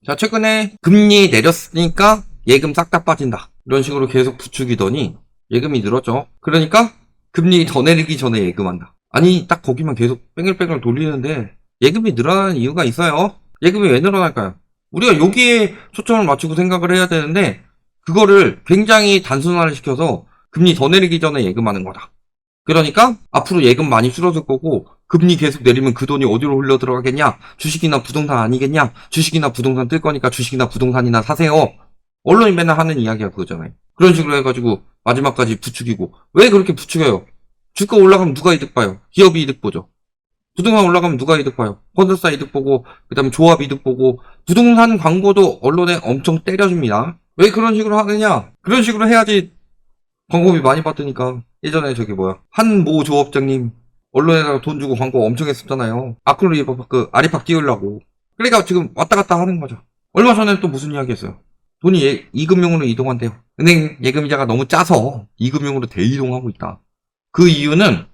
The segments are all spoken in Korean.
자, 최근에 금리 내렸으니까 예금 싹 다 빠진다. 이런 식으로 계속 부추기더니 예금이 늘었죠. 그러니까 금리 더 내리기 전에 예금한다. 아니, 딱 거기만 계속 뺑글뺑글 돌리는데 예금이 늘어나는 이유가 있어요. 예금이 왜 늘어날까요? 우리가 여기에 초점을 맞추고 생각을 해야 되는데 그거를 굉장히 단순화를 시켜서 금리 더 내리기 전에 예금하는 거다. 그러니까 앞으로 예금 많이 줄어들 거고 금리 계속 내리면 그 돈이 어디로 흘러 들어가겠냐? 주식이나 부동산 아니겠냐? 주식이나 부동산 뜰 거니까 주식이나 부동산이나 사세요. 언론이 맨날 하는 이야기가 그거잖아요. 그런 식으로 해가지고 마지막까지 부추기고. 왜 그렇게 부추겨요? 주가 올라가면 누가 이득 봐요? 기업이 이득 보죠. 부동산 올라가면 누가 이득 봐요? 펀드사 이득 보고, 그 다음에 조합 이득 보고, 부동산 광고도 언론에 엄청 때려줍니다. 왜 그런 식으로 하느냐? 그런 식으로 해야지 광고비 많이 받으니까. 예전에 저기 한 모 조업장님 언론에다가 돈 주고 광고 엄청 했었잖아요. 아크릴 아리팍 띄우려고. 그러니까 지금 왔다 갔다 하는 거죠. 얼마 전에 또 무슨 이야기 했어요? 돈이 이금융으로 이동한대요. 은행 예금이자가 너무 짜서 이금융으로 대이동하고 있다. 그 이유는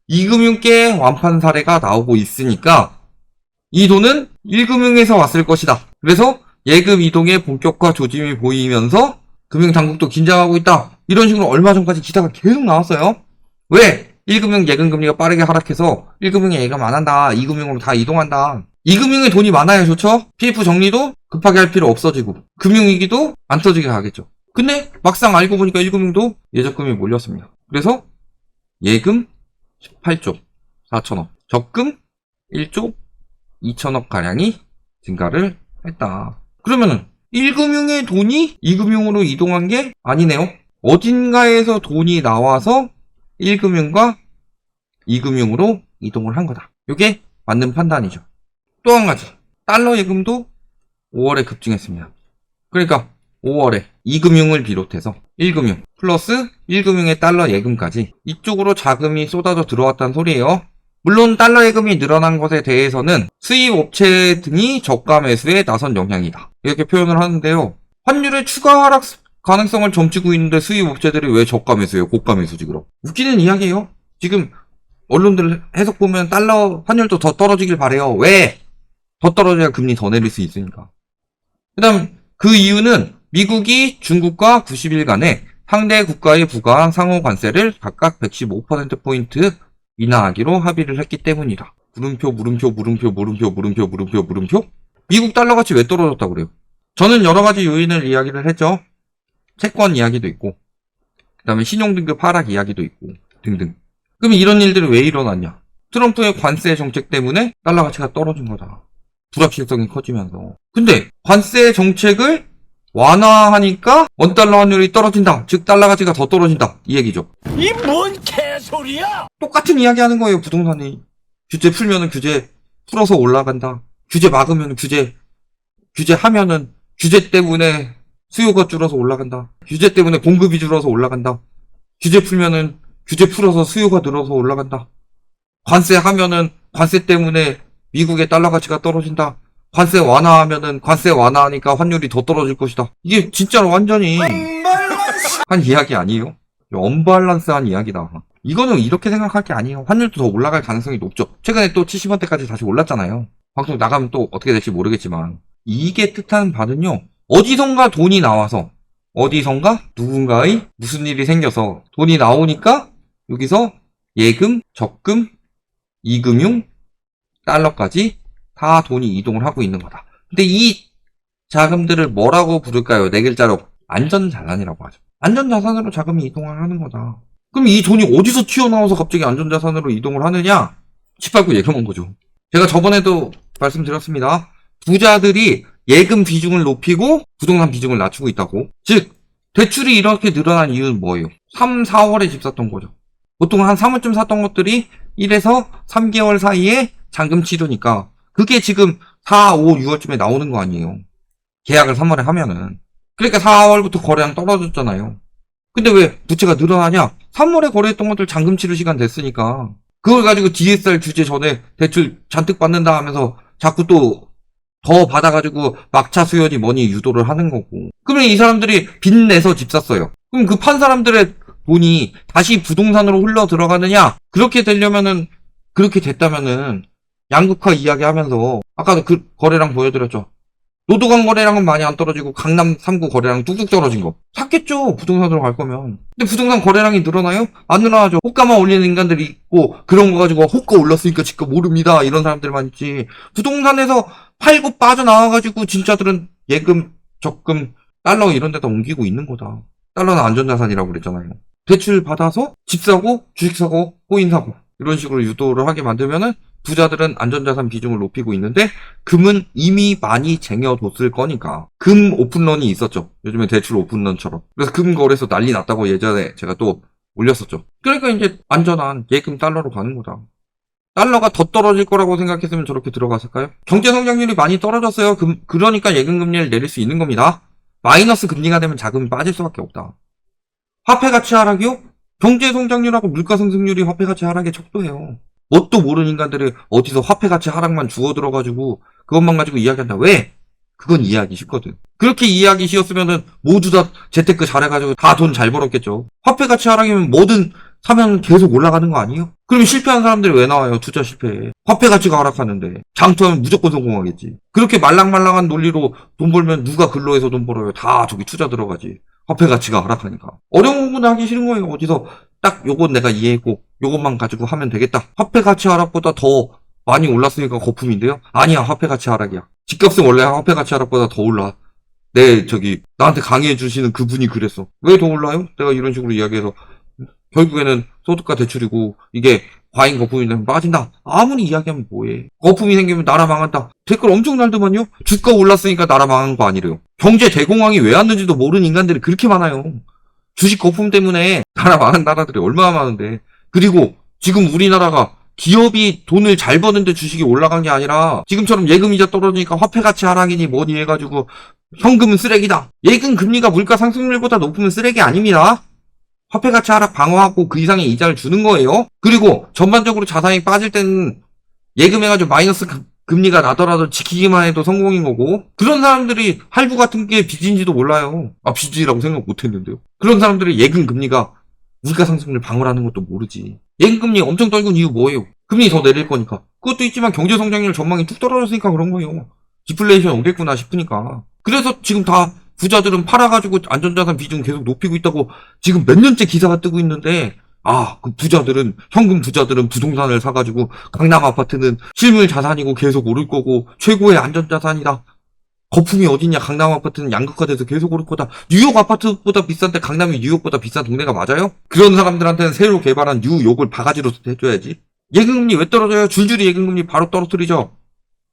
이금융계 완판 사례가 나오고 있으니까 이 돈은 1금융에서 왔을 것이다. 그래서 예금 이동의 본격화 조짐이 보이면서 금융당국도 긴장하고 있다. 이런 식으로 얼마 전까지 기사가 계속 나왔어요. 왜? 1금융 예금금리가 빠르게 하락해서 1금융에 예금 안 한다. 2금융으로 다 이동한다. 2금융에 돈이 많아야 좋죠? PF 정리도 급하게 할 필요 없어지고 금융위기도 안 터지게 하겠죠. 근데 막상 알고 보니까 1금융도 예적금이 몰렸습니다. 그래서 예금 18조 4천억, 적금 1조 2천억 가량이 증가를 했다. 그러면은 1금융의 돈이 2금융으로 이동한 게 아니네요. 어딘가에서 돈이 나와서 1금융과 2금융으로 이동을 한 거다. 이게 맞는 판단이죠. 또 한 가지, 달러 예금도 5월에 급증했습니다. 그러니까 5월에 2금융을 비롯해서 1금융 플러스 1금융의 달러 예금까지 이쪽으로 자금이 쏟아져 들어왔다는 소리예요. 물론 달러 예금이 늘어난 것에 대해서는 수입 업체 등이 저가 매수에 나선 영향이다. 이렇게 표현을 하는데요. 환율의 추가 하락 가능성을 점치고 있는데 수입 업체들이 왜 저가 매수예요? 고가 매수지 그럼. 웃기는 이야기예요. 지금 언론들 해석 보면 달러 환율도 더 떨어지길 바래요. 왜? 더 떨어져야 금리 더 내릴 수 있으니까. 그 다음 그 이유는 미국이 중국과 90일간의 상대 국가에 부과한 상호 관세를 각각 115%포인트 인하하기로 합의를 했기 때문이다. 물음표. 미국 달러 가치 왜 떨어졌다고 그래요? 저는 여러 가지 요인을 이야기를 했죠. 채권 이야기도 있고, 그 다음에 신용등급 하락 이야기도 있고, 등등. 그럼 이런 일들이 왜 일어났냐? 트럼프의 관세 정책 때문에 달러 가치가 떨어진 거다. 불확실성이 커지면서. 근데 관세 정책을 완화하니까 원달러 환율이 떨어진다. 즉 달러 가치가 더 떨어진다. 이 얘기죠. 이 뭔 개소리야! 똑같은 이야기 하는 거예요. 부동산이. 규제 풀면은 규제 풀어서 올라간다. 규제 막으면 규제하면은 규제 때문에 수요가 줄어서 올라간다. 규제 때문에 공급이 줄어서 올라간다. 규제 풀면은 규제 풀어서 수요가 늘어서 올라간다. 관세 하면은 관세 때문에 미국의 달러 가치가 떨어진다. 관세 완화하면은 관세 완화하니까 환율이 더 떨어질 것이다. 이게 진짜로 완전히 한 이야기 아니에요? 언밸런스한 이야기다. 이거는 이렇게 생각할 게 아니에요. 환율도 더 올라갈 가능성이 높죠. 최근에 또 70원대까지 다시 올랐잖아요. 방송 나가면 또 어떻게 될지 모르겠지만 이게 뜻하는 바는요. 어디선가 돈이 나와서 어디선가 누군가의 무슨 일이 생겨서 돈이 나오니까 여기서 예금, 적금, 이금융, 달러까지 다 돈이 이동을 하고 있는 거다. 근데 이 자금들을 뭐라고 부를까요? 네 글자로 안전자산이라고 하죠. 안전자산으로 자금이 이동을 하는 거다. 그럼 이 돈이 어디서 튀어나와서 갑자기 안전자산으로 이동을 하느냐? 집 밟고 예금한 거죠. 제가 저번에도 말씀드렸습니다. 부자들이 예금 비중을 높이고 부동산 비중을 낮추고 있다고. 즉 대출이 이렇게 늘어난 이유는 뭐예요? 3, 4월에 집 샀던 거죠. 보통 한 3월쯤 샀던 것들이 1에서 3개월 사이에 잔금 치르니까 그게 지금 4, 5, 6월쯤에 나오는 거 아니에요. 계약을 3월에 하면은. 그러니까 4월부터 거래량 떨어졌잖아요. 근데 왜 부채가 늘어나냐? 3월에 거래했던 것들 잔금 치를 시간 됐으니까 그걸 가지고 DSR 규제 전에 대출 잔뜩 받는다 하면서 자꾸 또 더 받아가지고 막차 수연이 뭐니 유도를 하는 거고. 그러면 이 사람들이 빚내서 집 샀어요. 그럼 그 판 사람들의 돈이 다시 부동산으로 흘러 들어가느냐? 그렇게 되려면은, 그렇게 됐다면은 양극화 이야기 하면서 아까도 그 거래량 보여드렸죠. 노도강 거래량은 많이 안 떨어지고 강남 3구 거래량 뚝뚝 떨어진 거. 샀겠죠. 부동산으로 갈 거면. 근데 부동산 거래량이 늘어나요? 안 늘어나죠. 호가만 올리는 인간들이 있고 그런 거 가지고 호가 올랐으니까 지금 모릅니다. 이런 사람들만 있지. 부동산에서 팔고 빠져나와가지고 진짜들은 예금, 적금, 달러 이런 데다 옮기고 있는 거다. 달러는 안전자산이라고 그랬잖아요. 대출 받아서 집 사고 주식 사고 코인 사고 이런 식으로 유도를 하게 만들면은 부자들은 안전자산 비중을 높이고 있는데 금은 이미 많이 쟁여뒀을 거니까. 금 오픈런이 있었죠. 요즘에 대출 오픈런처럼. 그래서 금 거래소 난리 났다고 예전에 제가 또 올렸었죠. 그러니까 이제 안전한 예금 달러로 가는 거다. 달러가 더 떨어질 거라고 생각했으면 저렇게 들어갔을까요? 경제 성장률이 많이 떨어졌어요. 그러니까 예금 금리를 내릴 수 있는 겁니다. 마이너스 금리가 되면 자금이 빠질 수밖에 없다. 화폐 가치 하락이요? 경제 성장률하고 물가 상승률이 화폐 가치 하락에 척도해요. 뭣도 모르는 인간들이 어디서 화폐 가치 하락만 주워 들어가지고 그것만 가지고 이야기한다. 왜? 그건 이해하기 쉽거든. 그렇게 이해하기 쉬웠으면은 모두 다 재테크 잘해가지고 다 돈 잘 벌었겠죠. 화폐 가치 하락이면 뭐든 사면 계속 올라가는 거 아니에요? 그럼 실패한 사람들이 왜 나와요? 투자 실패해. 화폐 가치가 하락하는데 장투하면 무조건 성공하겠지. 그렇게 말랑말랑한 논리로 돈 벌면 누가 근로해서 돈 벌어요? 다 저기 투자 들어가지. 화폐 가치가 하락하니까. 어려운 부분 하기 싫은 거예요. 어디서 딱 요건 내가 이해했고 요것만 가지고 하면 되겠다. 화폐 가치 하락보다 더 많이 올랐으니까 거품인데요? 아니야, 화폐 가치 하락이야. 집값은 원래 화폐 가치 하락보다 더 올라. 나한테 강의해 주시는 그분이 그랬어. 왜 더 올라요? 내가 이런 식으로 이야기해서 결국에는 소득과 대출이고 이게 과잉 거품이 되면 빠진다. 아무리 이야기하면 뭐해. 거품이 생기면 나라 망한다. 댓글 엄청 날더만요. 주가 올랐으니까 나라 망한 거 아니래요. 경제 대공황이 왜 왔는지도 모르는 인간들이 그렇게 많아요. 주식 거품 때문에 나라 망한 나라들이 얼마나 많은데. 그리고 지금 우리나라가 기업이 돈을 잘 버는데 주식이 올라간 게 아니라 지금처럼 예금이자 떨어지니까 화폐 가치 하락이니 뭐니 해가지고 현금은 쓰레기다. 예금 금리가 물가 상승률보다 높으면 쓰레기 아닙니다. 화폐 가치 하락 방어하고 그 이상의 이자를 주는 거예요. 그리고 전반적으로 자산이 빠질 때는 예금해가지고 마이너스 금리가 나더라도 지키기만 해도 성공인 거고, 그런 사람들이 할부 같은 게 빚인지도 몰라요. 아, 빚이라고 생각 못 했는데요. 그런 사람들이 예금 금리가 물가 상승률 방어라는 것도 모르지. 예금 금리 엄청 떨군 이유 뭐예요? 금리 더 내릴 거니까. 그것도 있지만 경제 성장률 전망이 툭 떨어졌으니까 그런 거예요. 디플레이션 오겠구나 싶으니까. 그래서 지금 다 부자들은 팔아가지고 안전자산 비중 계속 높이고 있다고 지금 몇 년째 기사가 뜨고 있는데, 그 부자들은, 현금 부자들은 부동산을 사가지고 강남 아파트는 실물 자산이고 계속 오를 거고 최고의 안전자산이다. 거품이 어딨냐? 강남 아파트는 양극화돼서 계속 오를 거다. 뉴욕 아파트보다 비싼데 강남이 뉴욕보다 비싼 동네가 맞아요? 그런 사람들한테는 새로 개발한 뉴욕을 바가지로 해줘야지. 예금금리 왜 떨어져요? 줄줄이 예금금리 바로 떨어뜨리죠.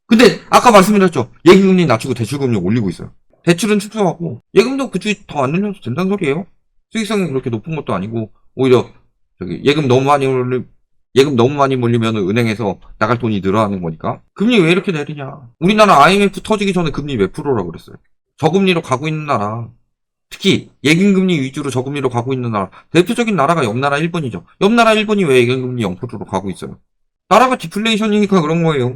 근데 아까 말씀드렸죠. 예금금리 낮추고 대출금리 올리고 있어요. 대출은 축소하고 예금도 그쪽이 더 안 늘려도 된다는 소리예요. 수익성이 그렇게 높은 것도 아니고 오히려 예금 너무 많이 몰리면 은행에서 나갈 돈이 늘어나는 거니까. 금리 왜 이렇게 내리냐. 우리나라 IMF 터지기 전에 금리 몇 프로라고 그랬어요. 저금리로 가고 있는 나라, 특히 예금금리 위주로 저금리로 가고 있는 나라, 대표적인 나라가 옆나라 일본이죠. 옆나라 일본이 왜 예금금리 0%로 가고 있어요? 나라가 디플레이션이니까 그런 거예요.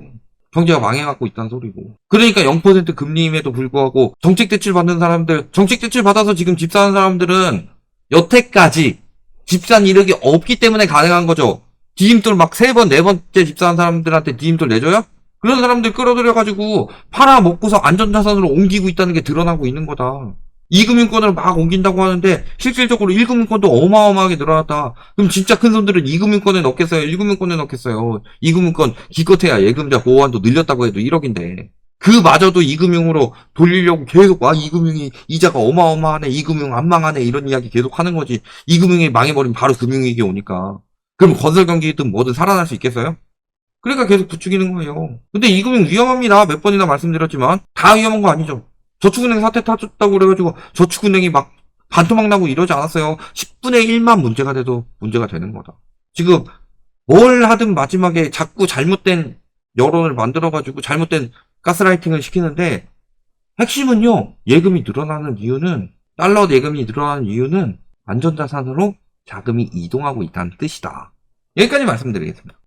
경제가 망해갖고 있다는 소리고. 그러니까 0% 금리임에도 불구하고 정책 대출 받는 사람들, 정책 대출 받아서 지금 집 사는 사람들은 여태까지 집 산 이력이 없기 때문에 가능한 거죠. 디임돌 막 3번, 4번째 집 사는 사람들한테 디임돌 내줘요? 그런 사람들 끌어들여가지고 팔아먹고서 안전자산으로 옮기고 있다는 게 드러나고 있는 거다. 2금융권으로 막 옮긴다고 하는데 실질적으로 1금융권도 어마어마하게 늘어났다. 그럼 진짜 큰 손들은 2금융권에 넣겠어요? 1금융권에 넣겠어요? 2금융권 기껏해야 예금자 보호한도 늘렸다고 해도 1억인데 그마저도 2금융으로 돌리려고 계속 2금융이 이자가 어마어마하네, 2금융 안 망하네 이런 이야기 계속 하는 거지. 2금융이 망해버리면 바로 금융위기 오니까. 그럼 건설경기든 뭐든 살아날 수 있겠어요? 그러니까 계속 부추기는 거예요. 근데 2금융 위험합니다. 몇 번이나 말씀드렸지만 다 위험한 거 아니죠. 저축은행 사태 터졌다고 그래가지고 저축은행이 막 반토막 나고 이러지 않았어요. 10분의 1만 문제가 돼도 문제가 되는 거다. 지금 뭘 하든 마지막에 자꾸 잘못된 여론을 만들어가지고 잘못된 가스라이팅을 시키는데, 핵심은요, 예금이 늘어나는 이유는, 달러 예금이 늘어나는 이유는 안전자산으로 자금이 이동하고 있다는 뜻이다. 여기까지 말씀드리겠습니다.